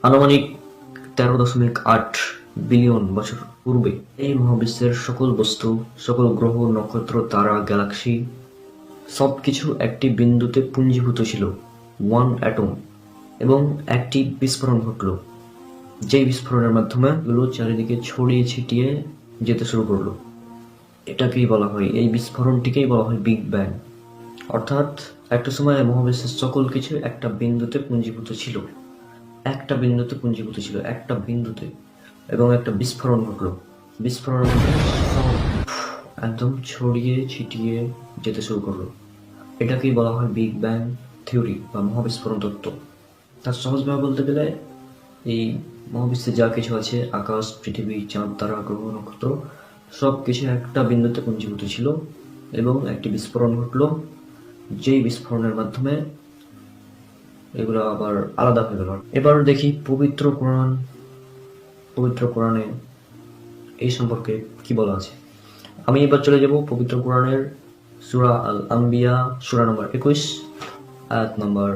আনুমানিক 13.8 বিলিয়ন বছর পূর্বে এই মহাবিশ্বের সকল বস্তু, সকল গ্রহ, নক্ষত্র, তারা, গ্যালাক্সি সবকিছু একটি বিন্দুতে পুঞ্জীভূত ছিল, ওয়ান অ্যাটম, এবং একটি বিস্ফোরণ ঘটল, যেই বিস্ফোরণের মাধ্যমে এগুলো চারিদিকে ছড়িয়ে ছিটিয়ে যেতে শুরু করলো। এটাকেই বলা হয়, এই বিস্ফোরণটিকেই বলা হয় বিগ ব্যাং। অর্থাৎ একটা সময় মহাবিশ্বের সকল কিছু একটা বিন্দুতে পুঞ্জীভূত ছিল, একটা বিন্দুতে, এবং একটা বিস্ফোরণ ঘটলো। বিস্ফোরণের মধ্যে সব একদম ছড়িয়ে ছিটিয়ে যেতে শুরু করলো। এটাকেই বলা হয় বিগ ব্যাং থিওরি বা মহাবিস্ফোরণ তত্ত্ব। তার সহজভাবে বলতে গেলে এই মহাবিশ্বে যা কিছু আছে, আকাশ, পৃথিবী, চাঁদ, তারা, গ্রহ, নক্ষত্র, সব কিছু একটা বিন্দুতে পুঞ্জীভূত ছিল এবং একটি বিস্ফোরণ ঘটলো, যেই বিস্ফোরণের মাধ্যমে এগুলো আবার আলাদা হয়ে গেল। এবার দেখি পবিত্র কোরআনে এই সম্পর্কে কি বলা আছে। আমি এবার চলে যাব পবিত্র কোরআনের সূরা আল আম্বিয়া, সূরা নম্বর 21, আয়াত নম্বর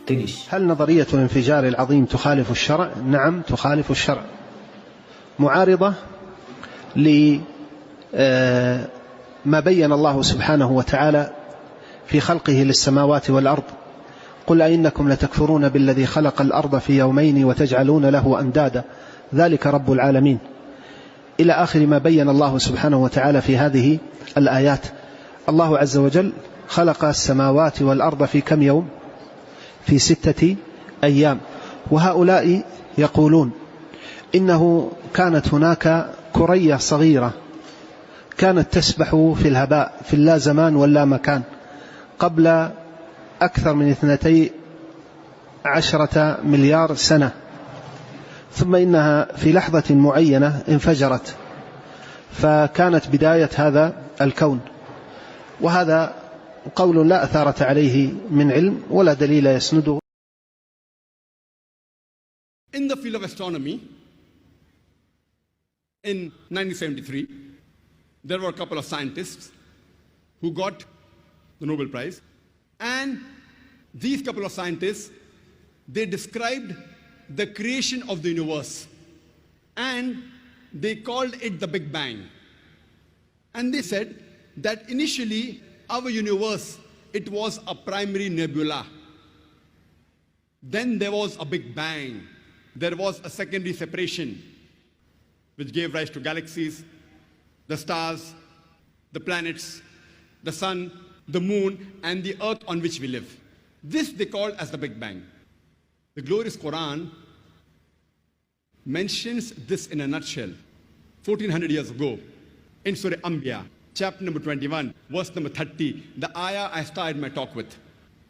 30। هل نظرية الانفجار العظيم تخالف الشرع؟ نعم تخالف الشرع، معارضة لما بين الله سبحانه وتعالى في خلقه للسماوات والأرض. قل أئنكم لتكفرون بالذي خلق الأرض في يومين وتجعلون له أندادا ذلك رب العالمين، إلى آخر ما بين الله سبحانه وتعالى في هذه الآيات. الله عز وجل خلق السماوات والأرض في كم يوم؟ في 6 أيام. وهؤلاء يقولون إنه كانت هناك كرية صغيرة كانت تسبح في الهباء في اللا زمان ولا مكان قبل أكثر من 12 مليار سنة، ثم إنها في لحظة معينة انفجرت، فكانت بداية هذا الكون. وهذا قول لا أثارة عليه من علم ولا دليل يسنده. In the field of astronomy, in 1973, there were a couple of scientists who got the Nobel Prize, and these couple of scientists, they described the creation of the universe, and they called it the Big Bang. And they said that initially our universe, it was a primary nebula. Then there was a Big Bang. There was a secondary separation which gave rise to galaxies, the stars, the planets, the sun, the moon, and the earth on which we live. This they called as the Big Bang. The glorious Quran mentions this in a nutshell 1400 years ago in Surah Anbiya, chapter number 21, verse number 30, the ayah I started my talk with.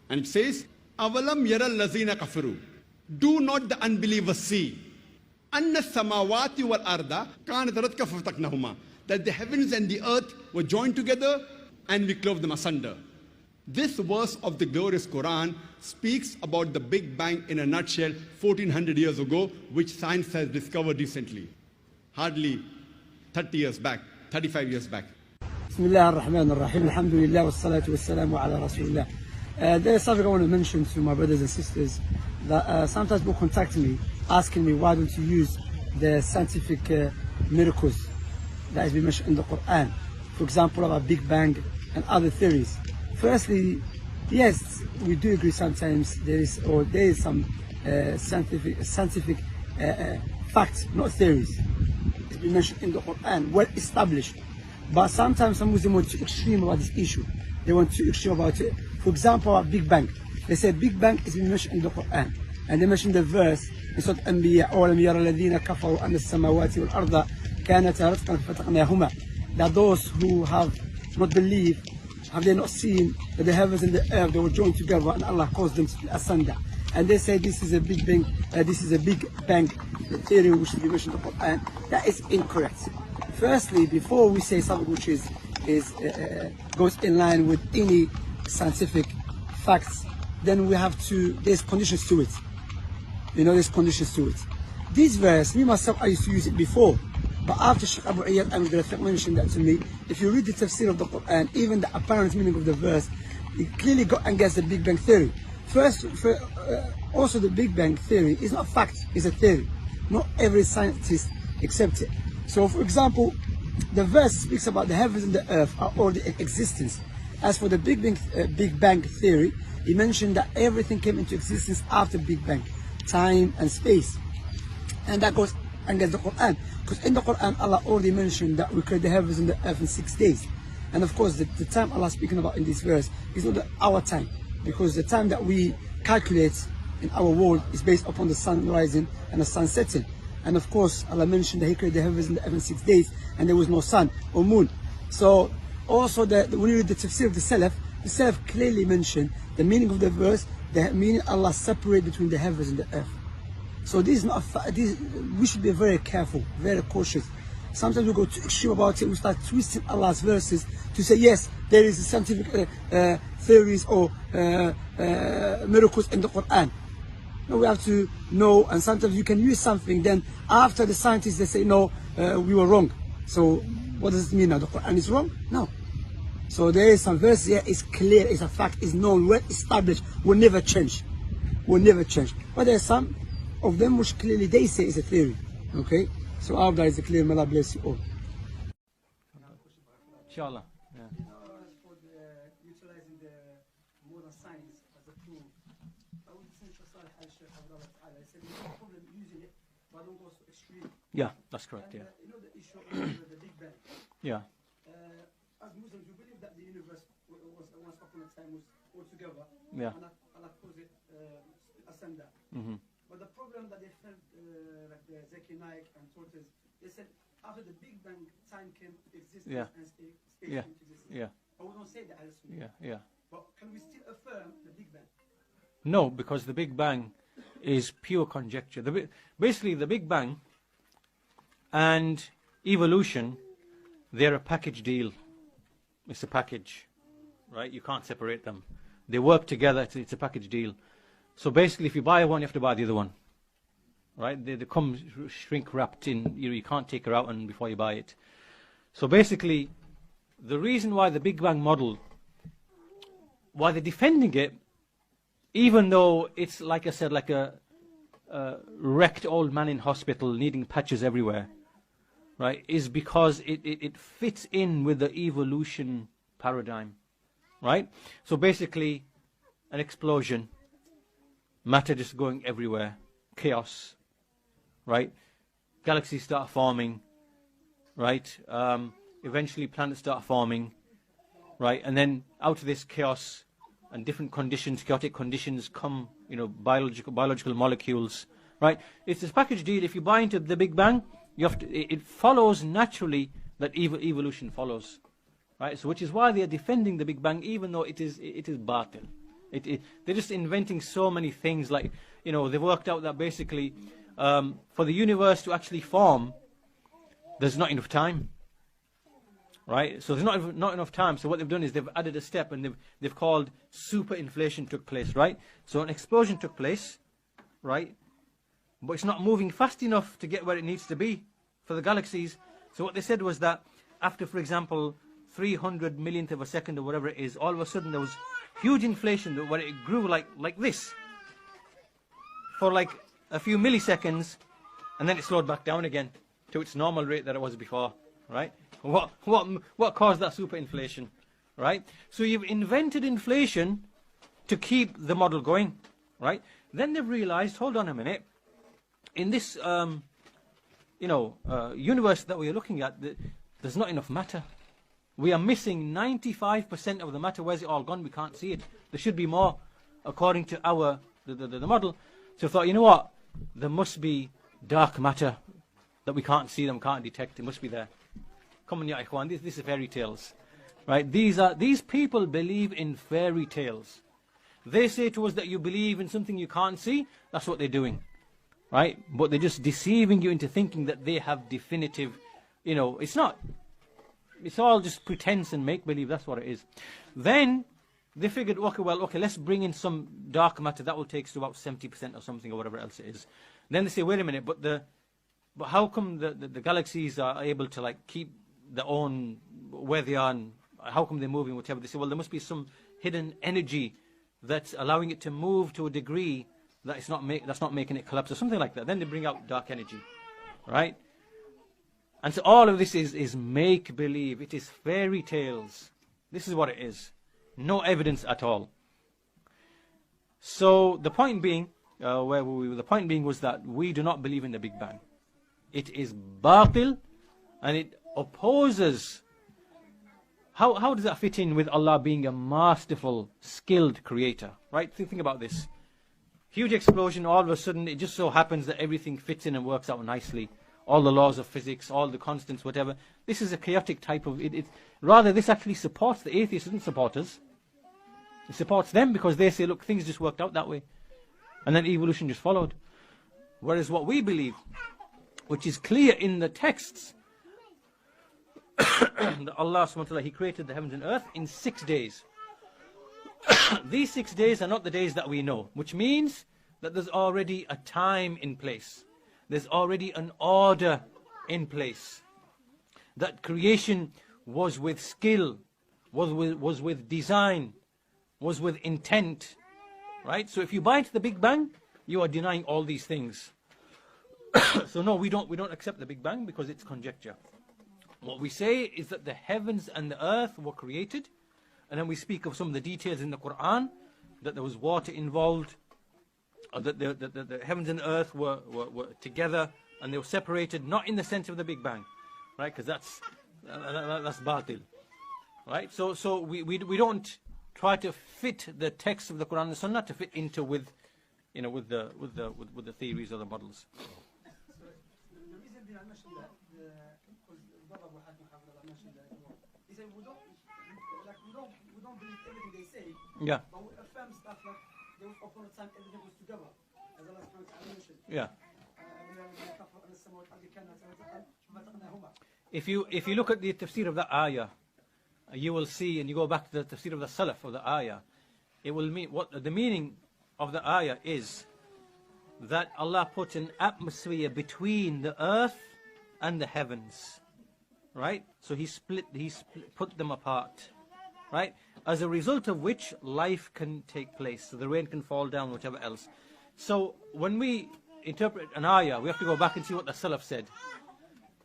And it says, Avalam yara lazina kafaru. Do not the unbelievers see anna samawati wal arda kanat ratqa fataknahuma, that the heavens and the earth were joined together and we clove them asunder. This verse of the glorious Quran speaks about the Big Bang in a nutshell 1400 years ago, which science has discovered recently, hardly 30 years back, 35 years back. بسم الله الرحمن الرحيم الحمد لله والصلاة والسلام على رسول الله. There is something I want to mention to my brothers and sisters, that sometimes people contact me asking me why don't you use the scientific miracles that has been mentioned in the Quran, for example about Big Bang and other theories. Firstly, yes, we do agree sometimes there is some scientific facts, not theories. It's been mentioned in the Quran, well established. But sometimes some Muslims want to extreme about this issue. They want to extreme about it. For example, about Big Bang. They say Big Bang is been mentioned in the Quran. And they mentioned the verse in Surah Anbiya, أَوَلَمْ يَرَ الَّذِينَ كَفَرُوا أَنَّ السَّمَاوَاتِ وَالْأَرْضَ كَانَتَا رَتْقًا فَفَتَقْنَاهُمَا. That those who have not believed, have they not seen that the heavens and the earth, they were joined together and Allah caused them to be asunder. And they say this is a Big Bang, theory which is mentioned in the Quran. That is incorrect. Firstly, before we say something which goes in line with any scientific facts, then we have to, there's conditions to it. You know, there's conditions to it. This verse, me myself, I used to use it before, but after Sheikh Abu Ayyad Al-Rafiq mentioned that to me, if you read the tafsir of the Quran, even the apparent meaning of the verse, it clearly goes against the Big Bang theory. Also the Big Bang theory is not a fact, it's a theory. Not every scientist accepts it. So for example, the verse speaks about the heavens and the earth are already in existence. As for the Big Bang theory, he mentioned that everything came into existence after Big Bang, time and space. And that goes against the Quran. Because in the Quran, Allah already mentioned that we created the heavens and the earth in 6 days. And of course, the time Allah is speaking about in this verse is not our time. Because the time that we calculate in our world is based upon the sun rising and the sun setting. And of course, Allah mentioned that He created the heavens and the earth in 6 days, and there was no sun or moon. So also, when you read the tafsir of the Salaf clearly mentioned the meaning of the verse, the meaning Allah separate between the heavens and the earth. So this is not we should be very careful, very cautious. Sometimes we go too extreme about it, we start twisting Allah's verses to say, yes, there is scientific theories or miracles in the Quran. No, we have to know, and sometimes you can use something, then after the scientists they say, no, we were wrong. So what does it mean now? The Quran is wrong? No. So there is some verse here, it's clear, it's a fact, it's known, well established, will never change. Will never change. But there are some of them which clearly they say is a theory. Okay? So I hope that is clear. May Allah bless you all. Inshallah. Yeah. For utilizing the modern science as a tool, I would say Salih al-Shaykh Abdullah said there's no problem using it, but don't go so extreme. Yeah, that's correct. And, Yeah. you know the issue of the Big Bang. Yeah. As Muslims, we believe that the universe was once upon a time was all together. Yeah. And Allah caused it ascend. Mm-hmm. But the problem that they felt, like the Zeki Naik and Tortoise, they said after the Big Bang, time came to existence Yeah. and space Yeah. came to existence. Yeah. But we don't say that as Sunni. Yeah. Yeah. But can we still affirm the Big Bang? No, because the Big Bang is pure conjecture. Basically, the Big Bang and evolution, they're a package deal. It's a package, right? You can't separate them. They work together. It's a package deal. So basically, if you buy one, you have to buy the other one, right? They come shrink wrapped in. You can't take her out and before you buy it. So basically, the reason why the Big Bang model, why they're defending it, even though it's, like I said, like a wrecked old man in hospital needing patches everywhere, right, is because it fits in with the evolution paradigm, right? So basically, an explosion, matter just going everywhere, chaos, right? Galaxies start forming, right? Eventually planets start forming, right? And then out of this chaos and different conditions, chaotic conditions come, biological molecules, right? It's this package deal. If you buy into the Big Bang, you have to, it follows naturally that evolution follows, right? So which is why they are defending the Big Bang, even though it is batil. They're just inventing so many things, like, they've worked out that basically for the universe to actually form, there's not enough time, right? So there's not enough time. So what they've done is they've added a step, and they've called superinflation took place, right? So an explosion took place, right? But it's not moving fast enough to get where it needs to be for the galaxies. So what they said was that after, for example, 300 millionth of a second or whatever it is, all of a sudden there was huge inflation where it grew like this for like a few milliseconds, and then it slowed back down again to its normal rate that it was before, right? What caused that superinflation, right? So you've invented inflation to keep the model going, right? Then they've realized, hold on a minute, in this universe that we're looking at, there's not enough matter. We are missing 95% of the matter. Where's it all gone? We can't see it. There should be more, according to the model. So I thought, you know what? There must be dark matter that we can't see, them can't detect. It must be there. Come on, ya ikhwan. This is fairy tales, right? These people believe in fairy tales. They say to us that you believe in something you can't see. That's what they're doing, right? But they're just deceiving you into thinking that they have definitive. It's not. It's all just pretense and make-believe. That's what it is. Then they figured, okay, let's bring in some dark matter. That will take us to about 70% or something, or whatever else it is. Then they say, wait a minute, but how come the galaxies are able to keep their own where they are, and how come they're moving, whatever? They say, well, there must be some hidden energy that's allowing it to move to a degree that it's that's not making it collapse or something like that. Then they bring out dark energy, right? And so all of this is make-believe. It is fairy tales. This is what it is. No evidence at all. So the point being, the point being was that we do not believe in the Big Bang. It is batil, and it opposes. How does that fit in with Allah being a masterful, skilled creator? Right? Think about this. Huge explosion, all of a sudden it just so happens that everything fits in and works out nicely. All the laws of physics, all the constants, whatever. This is a chaotic type of... Rather, this actually supports the atheists, doesn't support us. It supports them because they say, look, things just worked out that way. And then evolution just followed. Whereas what we believe, which is clear in the texts, that Allah subhanahu wa ta'ala, He created the heavens and earth in 6 days. These 6 days are not the days that we know, which means that there's already a time in place. There's already an order in place. That creation was with skill, was with design, was with intent. Right? So if you buy into the Big Bang, you are denying all these things. So no, we don't accept the Big Bang because it's conjecture. What we say is that the heavens and the earth were created, and then we speak of some of the details in the Quran, that there was water involved, that the heavens and earth were together, and they were separated, not in the sense of the Big Bang, right? Because that's batil, right? So we don't try to fit the text of the Quran and the Sunnah to fit into with the theories or the models. So the reason I mentioned that, because the brother Abu Hatim Hafidhullah mentioned that, he said we don't believe everything they say, Yeah. but we affirm stuff like there was upon a time everything was together, as Allah subhanahu wa ta'ala mentioned. Yeah. If you look at the tafsir of the ayah, you will see, and you go back to the tafsir of the salaf of the ayah, it will mean what the meaning of the ayah is that Allah put an atmosphere between the earth and the heavens, right? So He put them apart, right? As a result of which life can take place, so the rain can fall down, whatever else. So when we interpret an ayah, we have to go back and see what the salaf said,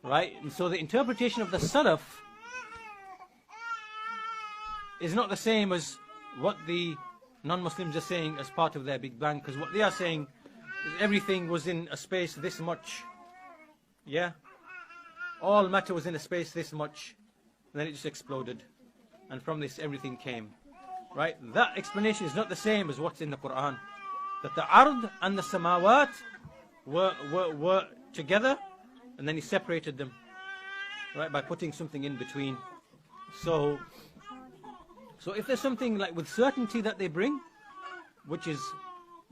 right? And so the interpretation of the salaf is not the same as what the non-Muslims are saying as part of their Big Bang, because what they are saying is everything was in a space this much, yeah? All matter was in a space this much, and then it just exploded, and from this everything came, right? That explanation is not the same as what's in the Quran, that the ard and the samawat were together, and then He separated them, right, by putting something in between. So if there's something like with certainty that they bring, which is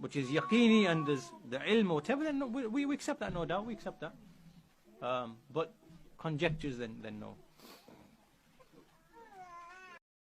yaqini, and there's the ilm or whatever, then we accept that, no doubt, we accept that. But conjectures, then no.